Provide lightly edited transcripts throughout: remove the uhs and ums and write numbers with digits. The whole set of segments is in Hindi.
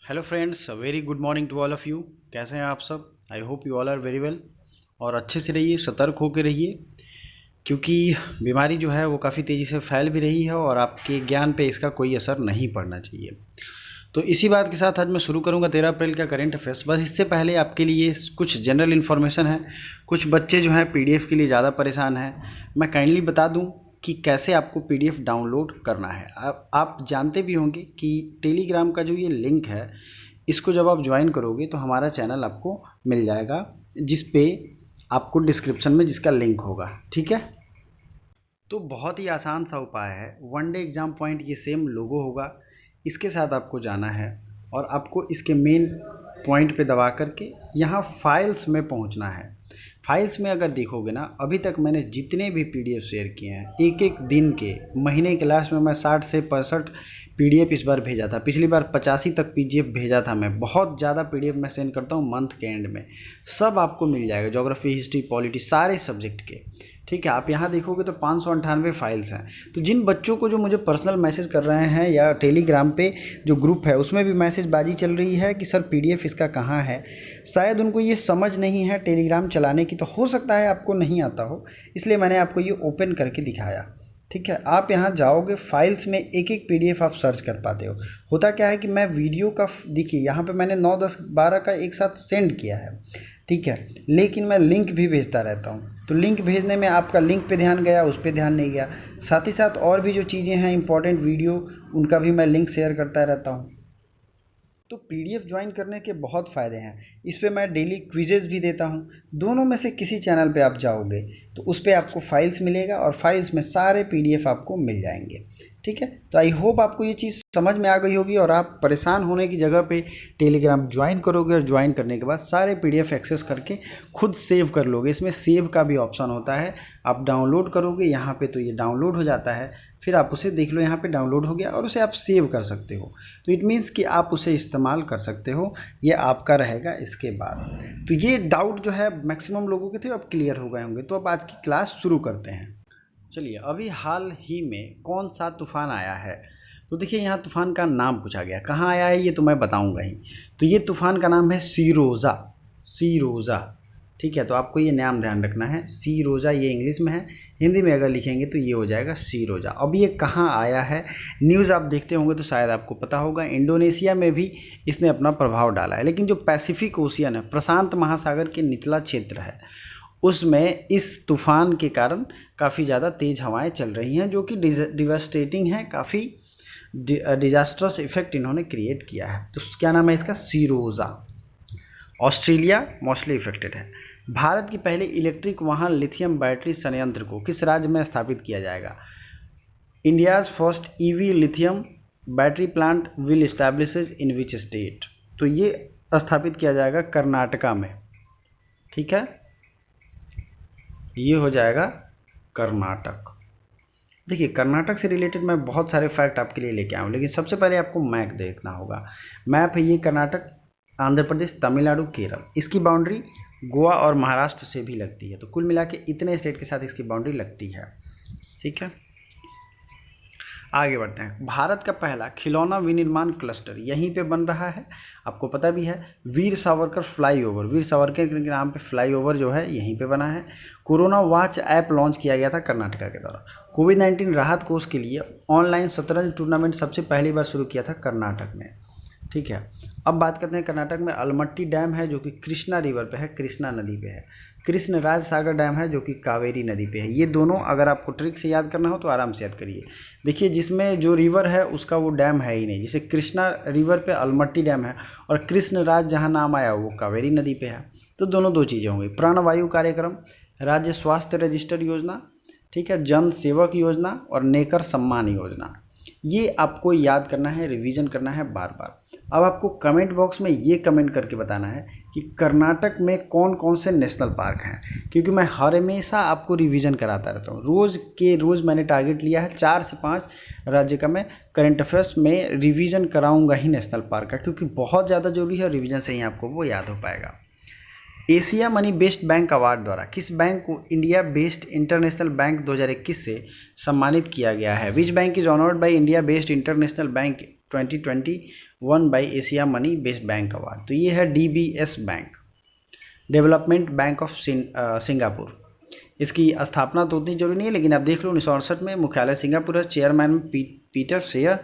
Hello friends, very good morning to all of you. कैसे हैं आप सब? I hope you all are very well. और अच्छे से रहिए, सतर्क होकर रहिए, क्योंकि बीमारी जो है वो काफ़ी तेज़ी से फैल भी रही है और आपके ज्ञान पे इसका कोई असर नहीं पड़ना चाहिए। तो इसी बात के साथ आज मैं शुरू करूंगा 13 अप्रैल का करंट अफेयर्स। बस इससे पहले आपके लिए कुछ जनरल इन्फॉर्मेशन है। कुछ बच्चे जो हैं पीडीएफ के लिए ज़्यादा परेशान हैं। मैं काइंडली बता दूं कि कैसे आपको पीडीएफ डाउनलोड करना है। आप जानते भी होंगे कि टेलीग्राम का जो ये लिंक है, इसको जब आप ज्वाइन करोगे तो हमारा चैनल आपको मिल जाएगा, जिस पे आपको डिस्क्रिप्शन में जिसका लिंक होगा। ठीक है, तो बहुत ही आसान सा उपाय है। वन डे एग्ज़ाम पॉइंट ये सेम लोगो होगा, इसके साथ आपको जाना है और आपको इसके मेन पॉइंट पे दबा करके यहाँ फाइल्स में पहुँचना है। फाइल्स में अगर देखोगे ना, अभी तक मैंने जितने भी पीडीएफ शेयर किए हैं, एक एक दिन के, महीने के लास्ट में मैं 60 से 65 पीडीएफ इस बार भेजा था। पिछली बार 85 तक पीडीएफ भेजा था। मैं बहुत ज़्यादा पीडीएफ मैं सेंड करता हूँ मंथ के एंड में। सब आपको मिल जाएगा, ज्योग्राफी, हिस्ट्री, पॉलिटी, सारे सब्जेक्ट के। ठीक है, आप यहाँ देखोगे तो 598 फाइल्स हैं। तो जिन बच्चों को जो मुझे पर्सनल मैसेज कर रहे हैं या टेलीग्राम पे जो ग्रुप है उसमें भी मैसेज बाजी चल रही है कि सर पीडीएफ इसका कहाँ है, शायद उनको ये समझ नहीं है टेलीग्राम चलाने की। तो हो सकता है आपको नहीं आता हो, इसलिए मैंने आपको ये ओपन करके दिखाया। ठीक है, आप यहाँ जाओगे, फाइल्स में एक एक पीडीएफ आप सर्च कर पाते हो। होता क्या है कि मैं वीडियो का, देखिए यहाँ पे मैंने 9, 10, 12 का एक साथ सेंड किया है। ठीक है, लेकिन मैं लिंक भी भेजता रहता हूँ। तो लिंक भेजने में आपका लिंक पे ध्यान गया, उस पे ध्यान नहीं गया। साथ ही साथ और भी जो चीज़ें हैं इंपॉर्टेंट वीडियो, उनका भी मैं लिंक शेयर करता रहता हूँ। तो पीडीएफ ज्वाइन करने के बहुत फ़ायदे हैं। इस पे मैं डेली क्विजेज़ भी देता हूँ। दोनों में से किसी चैनल पे आप जाओगे तो उस पे आपको फाइल्स मिलेगा और फाइल्स में सारे पीडीएफ आपको मिल जाएंगे। ठीक है, तो आई होप आपको ये चीज़ समझ में आ गई होगी और आप परेशान होने की जगह पे टेलीग्राम ज्वाइन करोगे और ज्वाइन करने के बाद सारे पीडीएफ एक्सेस करके खुद सेव कर लोगे। इसमें सेव का भी ऑप्शन होता है। आप डाउनलोड करोगे यहाँ पे तो ये डाउनलोड हो जाता है, फिर आप उसे देख लो, यहाँ पे डाउनलोड हो गया और उसे आप सेव कर सकते हो। तो इट मीन्स कि आप उसे इस्तेमाल कर सकते हो, ये आपका रहेगा इसके बाद। तो ये डाउट जो है मैक्सिमम लोगों के थे, अब क्लियर हो गए होंगे। तो अब आज की क्लास शुरू करते हैं। चलिए, अभी हाल ही में कौन सा तूफान आया है? तो देखिए, यहाँ तूफान का नाम पूछा गया, कहाँ आया है ये तो मैं बताऊंगा ही। तो ये तूफान का नाम है सीरोज़ा। सीरोज़ा, ठीक है, तो आपको ये नाम ध्यान रखना है। सीरोज़ा ये इंग्लिश में है, हिंदी में अगर लिखेंगे तो ये हो जाएगा सीरोज़ा। अब ये कहाँ आया है, न्यूज़ आप देखते होंगे तो शायद आपको पता होगा, इंडोनेशिया में भी इसने अपना प्रभाव डाला है। लेकिन जो पैसिफिक ओशियन है, प्रशांत महासागर के निचला क्षेत्र है, उसमें इस तूफ़ान के कारण काफ़ी ज़्यादा तेज़ हवाएं चल रही हैं, जो कि डिवास्टेटिंग हैं। काफ़ी डिजास्ट्रस इफेक्ट इन्होंने क्रिएट किया है। तो क्या नाम है इसका? सीरोज़ा। ऑस्ट्रेलिया मोस्टली इफेक्टेड है। भारत की पहले इलेक्ट्रिक वाहन लिथियम बैटरी संयंत्र को किस राज्य में स्थापित किया जाएगा? India's first EV lithium battery plant will establishes in which state? तो ये स्थापित किया जाएगा कर्नाटका में। ठीक है, ये हो जाएगा कर्नाटक। देखिए, कर्नाटक से रिलेटेड मैं बहुत सारे फैक्ट आपके लिए लेके आया हूँ, लेकिन सबसे पहले आपको मैप देखना होगा। मैप है ये, कर्नाटक, आंध्र प्रदेश, तमिलनाडु, केरल। इसकी बाउंड्री गोवा और महाराष्ट्र से भी लगती है। तो कुल मिला के इतने स्टेट के साथ इसकी बाउंड्री लगती है। ठीक है, आगे बढ़ते हैं। भारत का पहला खिलौना विनिर्माण क्लस्टर यहीं पे बन रहा है, आपको पता भी है। वीर सावरकर फ्लाईओवर, वीर सावरकर के नाम पे फ्लाईओवर जो है यहीं पे बना है। कोरोना वॉच ऐप लॉन्च किया गया था कर्नाटका के द्वारा। कोविड-19 राहत कोष के लिए ऑनलाइन शतरंज टूर्नामेंट सबसे पहली बार शुरू किया था कर्नाटक ने। ठीक है, अब बात करते हैं कर्नाटक में अलमट्टी डैम है जो कि कृष्णा रिवर पे है, कृष्णा नदी पे है। कृष्ण राज सागर डैम है जो कि कावेरी नदी पे है। ये दोनों अगर आपको ट्रिक से याद करना हो तो आराम से याद करिए। देखिए, जिसमें जो रिवर है उसका वो डैम है ही नहीं। जैसे कृष्णा रिवर पे अलमट्टी डैम है और कृष्ण राज जहाँ नाम आया वो कावेरी नदी पे है। तो दोनों दो चीज़ें होंगी। प्राणवायु कार्यक्रम, राज्य स्वास्थ्य रजिस्टर योजना, ठीक है, जन सेवक योजना और नेकर सम्मान योजना, ये आपको याद करना है, रिवीजन करना है बार बार। अब आपको कमेंट बॉक्स में ये कमेंट करके बताना है कि कर्नाटक में कौन कौन से नेशनल पार्क हैं, क्योंकि मैं हर हमेशा आपको रिवीजन कराता रहता हूँ। रोज़ के रोज़ मैंने टारगेट लिया है 4 से 5 राज्य का मैं करंट अफेयर्स में रिवीजन कराऊंगा ही नेशनल पार्क का, क्योंकि बहुत ज़्यादा जरूरी है। रिवीजन से ही आपको वो याद हो पाएगा। Asia money based bank award द्वारा किस बैंक को इंडिया बेस्ड इंटरनेशनल बैंक 2021 से सम्मानित किया गया है? Which bank is honoured by India based international bank 2020 one by Asia money based bank award. तो ये है DBS bank, development bank of Singapore. इसकी स्थापना तो उतनी जरूरी नहीं है, लेकिन आप देख लो 1968 में, मुख्यालय सिंगापुर है, chairman Peter share,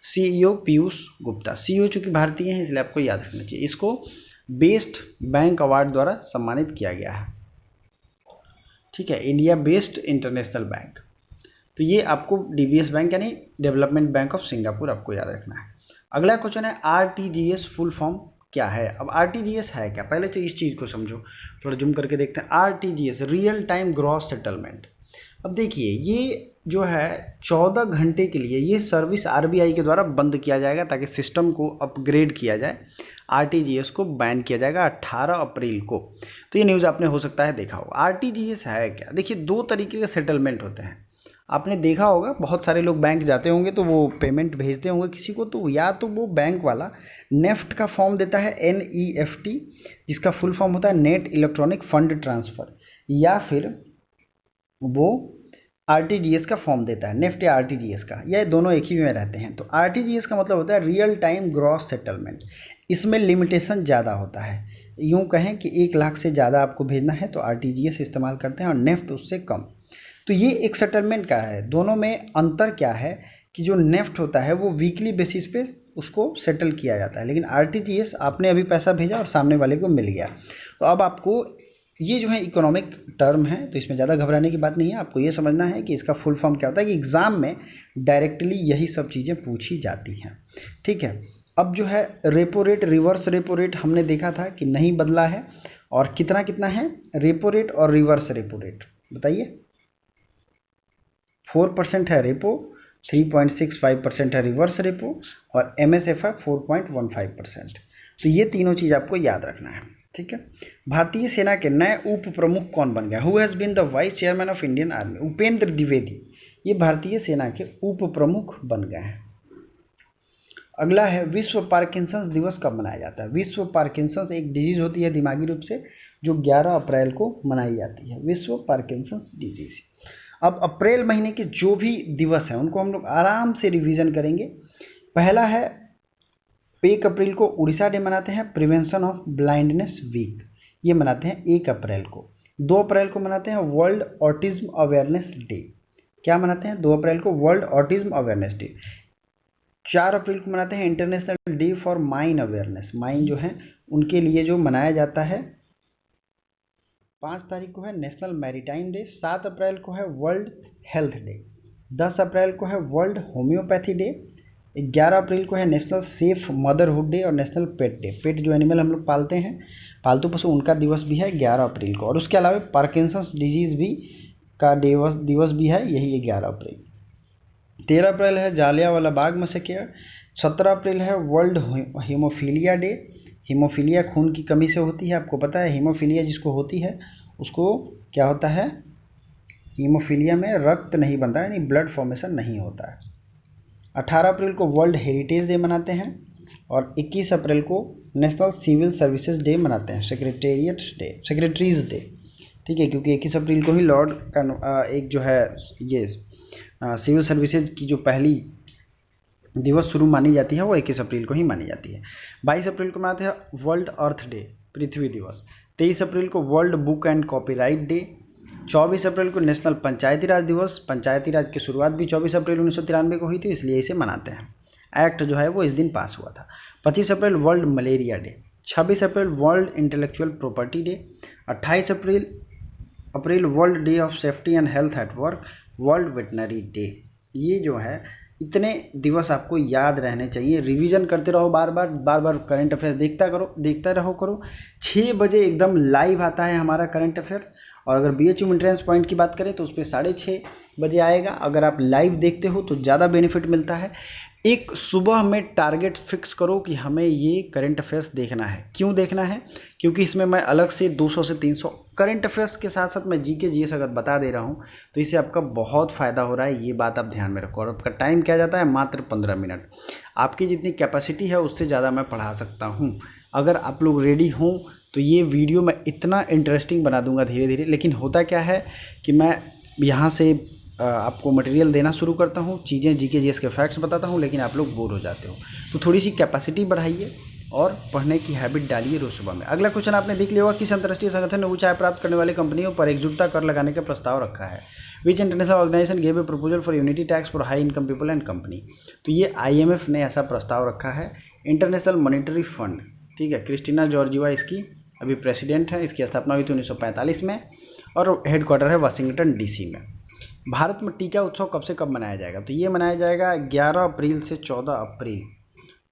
CEO Piyush Gupta. CEO चूँकि भारतीय हैं इसलिए आपको याद रखना चाहिए। इसको बेस्ट बैंक अवार्ड द्वारा सम्मानित किया गया है, ठीक है, इंडिया बेस्ड इंटरनेशनल बैंक। तो ये आपको DBS बैंक यानी डेवलपमेंट बैंक ऑफ सिंगापुर आपको याद रखना है। अगला क्वेश्चन है RTGS फुल फॉर्म क्या है। अब RTGS है क्या, पहले तो इस चीज़ को समझो, थोड़ा जूम करके देखते हैं। RTGS real time gross settlement. अब देखिए ये जो है 14 घंटे के लिए ये सर्विस RBI के द्वारा बंद किया जाएगा ताकि सिस्टम को अपग्रेड किया जाए। RTGS को बैन किया जाएगा 18 अप्रैल को। तो ये न्यूज़ आपने हो सकता है देखा होगा। RTGS है क्या, देखिए दो तरीके के सेटलमेंट होते हैं। आपने देखा होगा बहुत सारे लोग बैंक जाते होंगे तो वो पेमेंट भेजते होंगे किसी को, तो या तो वो बैंक वाला नेफ्ट का फॉर्म देता है NEFT, जिसका फुल फॉर्म होता है नेट इलेक्ट्रॉनिक फंड ट्रांसफ़र, या फिर वो RTGS का फॉर्म देता है, नेफ्ट या RTGS का, या दोनों एक ही में रहते हैं। तो RTGS का मतलब होता है रियल टाइम ग्रॉस सेटलमेंट। इसमें लिमिटेशन ज़्यादा होता है, यूँ कहें कि 1 लाख से ज़्यादा आपको भेजना है तो RTGS इस्तेमाल करते हैं और नेफ्ट उससे कम। तो ये एक सेटलमेंट का है। दोनों में अंतर क्या है कि जो नेफ्ट होता है वो वीकली बेसिस पे उसको सेटल किया जाता है, लेकिन RTGS आपने अभी पैसा भेजा और सामने वाले को मिल गया। तो अब आपको ये जो है इकोनॉमिक टर्म है, तो इसमें ज़्यादा घबराने की बात नहीं है। आपको ये समझना है कि इसका फुल फॉर्म क्या होता है, कि एग्ज़ाम में डायरेक्टली यही सब चीज़ें पूछी जाती हैं, ठीक है। अब जो है repo rate, reverse repo rate हमने देखा था कि नहीं बदला है, और कितना कितना है रेपो रेट और रिवर्स रेपो रेट बताइए। 4% है रेपो, 3.65% है रिवर्स रेपो, और MSF है 4.15%। तो ये तीनों चीज़ आपको याद रखना है, ठीक है। भारतीय सेना के नए उप प्रमुख कौन बन गया, who has been the vice chairman of Indian army, Upendra Dwivedi, ये भारतीय सेना के उप प्रमुख बन गए हैं। अगला है विश्व पार्किंसंस दिवस कब मनाया जाता है। विश्व पार्किंसंस एक डिजीज़ होती है दिमागी रूप से, जो 11 अप्रैल को मनाई जाती है, विश्व पार्किंसंस डिजीज़। अब अप्रैल महीने के जो भी दिवस हैं उनको हम लोग आराम से रिवीजन करेंगे। पहला है 1 अप्रैल को उड़ीसा डे मनाते हैं, प्रिवेंशन ऑफ ब्लाइंडनेस वीक, ये मनाते हैं 1 अप्रैल को। 2 अप्रैल को मनाते हैं वर्ल्ड ऑटिज्म अवेयरनेस डे, क्या मनाते हैं 2 अप्रैल को वर्ल्ड ऑटिज्म अवेयरनेस डे। 4 अप्रैल को मनाते हैं international day for mine awareness, mine जो है उनके लिए जो मनाया जाता है। 5 तारीख को है नेशनल मैरीटाइम डे। 7 अप्रैल को है वर्ल्ड हेल्थ डे। 10 अप्रैल को है वर्ल्ड होम्योपैथी डे। 11 अप्रैल को है नेशनल सेफ मदरहुड डे और नेशनल पेट डे। पेट जो एनिमल हम लोग पालते हैं, पालतू पशु, उनका दिवस भी है 11 अप्रैल को। और उसके अलावा पार्किंसंस डिजीज़ भी का दिवस भी है यही 11 अप्रैल। 13 अप्रैल है जालियांवाला बाग मैसेकर। 17 अप्रैल है वर्ल्ड हीमोफीलिया डे। हीमोफीलिया खून की कमी से होती है, आपको पता है हीमोफीलिया जिसको होती है उसको क्या होता है, हीमोफीलिया में रक्त नहीं बनता है, यानी ब्लड फॉर्मेशन नहीं होता है। 18 अप्रैल को वर्ल्ड हेरिटेज डे मनाते हैं, और 21 अप्रैल को नेशनल सिविल सर्विसेज डे मनाते हैं, सेक्रेटरीज डे, ठीक है, क्योंकि 21 अप्रैल को ही लॉर्ड का एक जो है ये सिविल सर्विसेज की जो पहली दिवस शुरू मानी जाती है वो 21 अप्रैल को ही मानी जाती है। 22 अप्रैल को मनाते हैं वर्ल्ड अर्थ डे, पृथ्वी दिवस। 23 अप्रैल को world book and copyright day. 24 अप्रैल को नेशनल पंचायती राज दिवस। पंचायती राज की शुरुआत भी 24 अप्रैल 1993 को हुई थी, इसलिए इसे मनाते हैं। एक्ट जो है वो इस दिन पास हुआ था। 25 अप्रैल world malaria day. 26 April world intellectual property day. 28 April world day of safety and health at work, world veterinary day. ये जो है इतने दिवस आपको याद रहने चाहिए, रिवीजन करते रहो, बार बार करंट अफेयर्स देखता रहो करो। 6 बजे एकदम लाइव आता है हमारा करंट अफेयर्स, और अगर BHU एंट्रेंस पॉइंट की बात करें तो उस पर 6:30 बजे आएगा। अगर आप लाइव देखते हो तो ज़्यादा बेनिफिट मिलता है। एक सुबह में टारगेट फिक्स करो कि हमें ये करंट अफेयर्स देखना है। क्यों देखना है, क्योंकि इसमें मैं अलग से 200 से 300 करंट अफेयर्स के साथ साथ मैं GK GS अगर बता दे रहा हूँ तो इससे आपका बहुत फ़ायदा हो रहा है, ये बात आप ध्यान में रखो। और आपका टाइम क्या जाता है, मात्र 15 मिनट। आपकी जितनी कैपेसिटी है उससे ज़्यादा मैं पढ़ा सकता हूँ। अगर आप लोग रेडी हों तो ये वीडियो मैं इतना इंटरेस्टिंग बना दूंगा धीरे धीरे। लेकिन होता क्या है कि मैं यहाँ से आपको मटेरियल देना शुरू करता हूँ, चीज़ें जीके जीएस के फैक्ट्स बताता हूँ, लेकिन आप लोग बोर हो जाते हो। तो थोड़ी सी कैपेसिटी बढ़ाइए और पढ़ने की हैबिट डालिए रोज सुबह में। अगला क्वेश्चन आपने देख लिया होगा, किस अंतर्राष्ट्रीय संगठन ने ऊंचाई प्राप्त करने वाली कंपनियों पर एकजुटता कर लगाने का प्रस्ताव रखा है। Which international organisation gave a proposal for unity tax for high income people and company. तो ये IMF ने ऐसा प्रस्ताव रखा है, इंटरनेशनल मॉनिटरी फंड। ठीक है, क्रिस्टीना जॉर्जिवा इसकी अभी प्रेसिडेंट है। इसकी स्थापना हुई थी 1945 में और हेडक्वार्टर है वाशिंगटन DC में। भारत में टीका उत्सव कब से कब मनाया जाएगा? तो ये मनाया जाएगा 11 अप्रैल से 14 अप्रैल।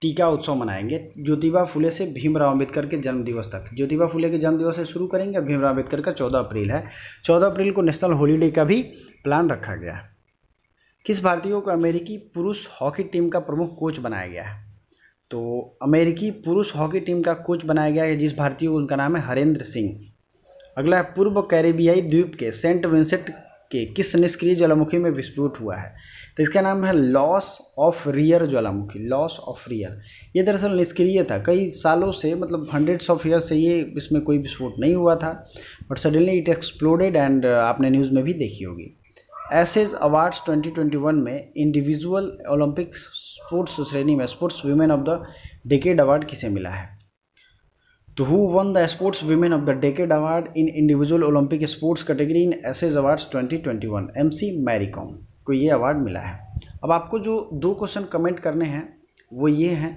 टीका उत्सव मनाएंगे ज्योतिबा फुले से भीमराव अम्बेडकर के जन्म दिवस तक। ज्योतिबा फुले के जन्म दिवस से शुरू करेंगे, भीमराव अम्बेडकर का 14 अप्रैल है। 14 अप्रैल को नेशनल हॉलीडे का भी प्लान रखा गया है। किस भारतीय को अमेरिकी पुरुष हॉकी टीम का प्रमुख कोच बनाया गया है? तो अमेरिकी पुरुष हॉकी टीम का कोच बनाया गया है जिस भारतीय को, उनका नाम है हरेंद्र सिंह। अगला है, पूर्व कैरेबियाई द्वीप के सेंट विंसेंट के किस निष्क्रिय ज्वालामुखी में विस्फोट हुआ है? तो इसका नाम है loss of rear Jwalamukhi, loss of rear. ये दरअसल निष्क्रिय था कई सालों से, मतलब हंड्रेड्स ऑफ ईयर से ये इसमें कोई विस्फोट नहीं हुआ था, but suddenly it exploded and आपने न्यूज़ में भी देखी होगी। एसेज अवार्ड्स 2021 में इंडिविजुअल ओलंपिक स्पोर्ट्स श्रेणी में sports women of the decade award किसे मिला है? तो who won the sports women of the decade award in individual Olympic sports category in aces awards 2021? MC Mary Kom को ये अवार्ड मिला है। अब आपको जो 2 क्वेश्चन कमेंट करने हैं वो ये हैं,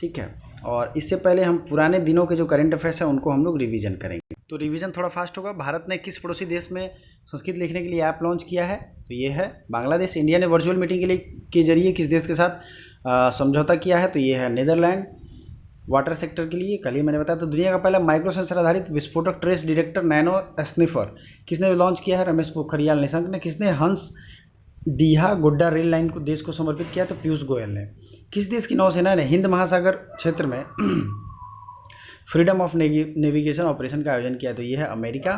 ठीक है, और इससे पहले हम पुराने दिनों के जो करंट अफेयर्स हैं उनको हम लोग रिवीजन करेंगे। तो रिवीजन थोड़ा फास्ट होगा। भारत ने किस पड़ोसी देश में संस्कृत लिखने के लिए ऐप लॉन्च किया है? तो ये है बांग्लादेश। इंडिया ने वर्चुअल मीटिंग के जरिए किस देश के साथ समझौता किया है? तो ये है नीदरलैंड। वाटर सेक्टर के लिए कल ही मैंने बताया। तो दुनिया का पहला माइक्रो सेंसर आधारित विस्फोटक ट्रेस डिटेक्टर नैनो स्निफर किसने लॉन्च किया है? रमेश पोखरियाल निशंक ने। किसने हंस डीहा गोड्डा रेल लाइन को देश को समर्पित किया? तो पीयूष गोयल ने। किस देश की नौसेना ने हिंद महासागर क्षेत्र में फ्रीडम ऑफ नेविगेशन ऑपरेशन का आयोजन किया? तो ये है अमेरिका।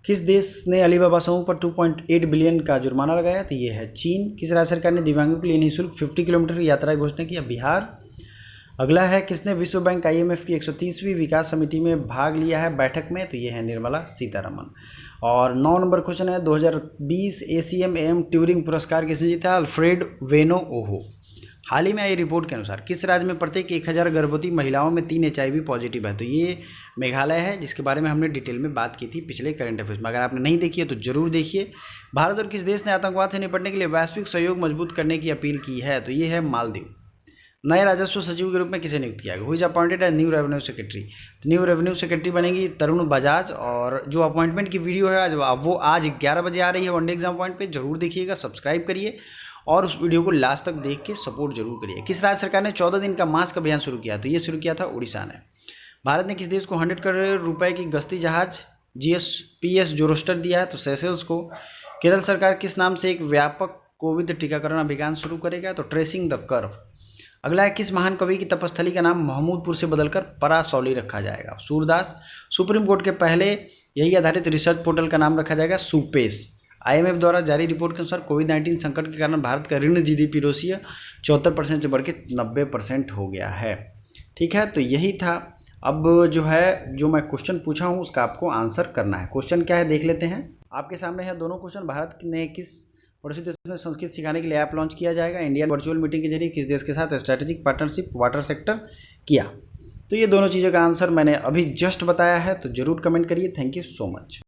किस देश ने अलीबाबा समूह पर 2.8 बिलियन का जुर्माना लगाया? तो ये है चीन। किस राज्य सरकार ने दिव्यांगों के लिए निःशुल्क 50 किलोमीटर की यात्रा की घोषणा की? बिहार। अगला है, किसने विश्व बैंक IMF की 130वीं विकास समिति में भाग लिया है बैठक में? तो ये है निर्मला सीतारमन। और 9 नंबर क्वेश्चन है, 2020 ACM AM ट्यूरिंग पुरस्कार किसने जीता? अल्फ्रेड वेनो ओहो। हाल ही में आई रिपोर्ट के अनुसार किस राज्य में प्रत्येक 1000 गर्भवती महिलाओं में 3 HIV पॉजिटिव है? तो ये मेघालय है, जिसके बारे में हमने डिटेल में बात की थी पिछले करंट अफेयर्स में। अगर आपने नहीं देखी है तो जरूर देखिए। भारत और किस देश ने आतंकवाद से निपटने के लिए वैश्विक सहयोग मजबूत करने की अपील की है? तो ये है मालदीव। नए राजस्व सचिव के रूप में किसे नियुक्त किया गया? Who is appointed as new revenue secretary? तो न्यू रेवेन्यू सेक्रेटरी बनेगी तरुण बजाज। और जो अपॉइंटमेंट की वीडियो है वो आज 11 बजे आ रही है वन डे एग्जाम पॉइंट पे, जरूर देखिएगा, सब्सक्राइब करिए और उस वीडियो को लास्ट तक देख के सपोर्ट जरूर करिए। किस राज्य सरकार ने 14 दिन का मास्क अभियान शुरू किया? तो ये शुरू किया था उड़ीसा ने। भारत ने किस देश को 100 करोड़ रुपए की गश्ती जहाज GSPS जोरोस्टर दिया है? तो सेशल्स को। केरल सरकार किस नाम से एक व्यापक कोविड टीकाकरण अभियान शुरू करेगा? तो ट्रेसिंग द कर्व। अगला है, किस महान कवि की तपस्थली का नाम महमूदपुर से बदलकर परासौली रखा जाएगा? सूरदास। सुप्रीम कोर्ट के पहले यही आधारित रिसर्च पोर्टल का नाम रखा जाएगा सुपेश। IMF द्वारा जारी रिपोर्ट के अनुसार कोविड-19 संकट के कारण भारत का ऋण GDP रेशियो 74% से बढ़ के 90% हो गया है। ठीक है, तो यही था। अब जो है, जो मैं क्वेश्चन पूछा हूँ उसका आपको आंसर करना है। क्वेश्चन क्या है देख लेते हैं। आपके सामने है दोनों क्वेश्चन। भारत ने किस पड़ोसी देश में संस्कृत सिखाने के लिए ऐप लॉन्च किया जाएगा? इंडिया वर्चुअल मीटिंग के जरिए किस देश के साथ स्ट्रैटेजिक पार्टनरशिप वाटर सेक्टर किया? तो ये दोनों चीज़ों का आंसर मैंने अभी जस्ट बताया है, तो जरूर कमेंट करिए। Thank you so much.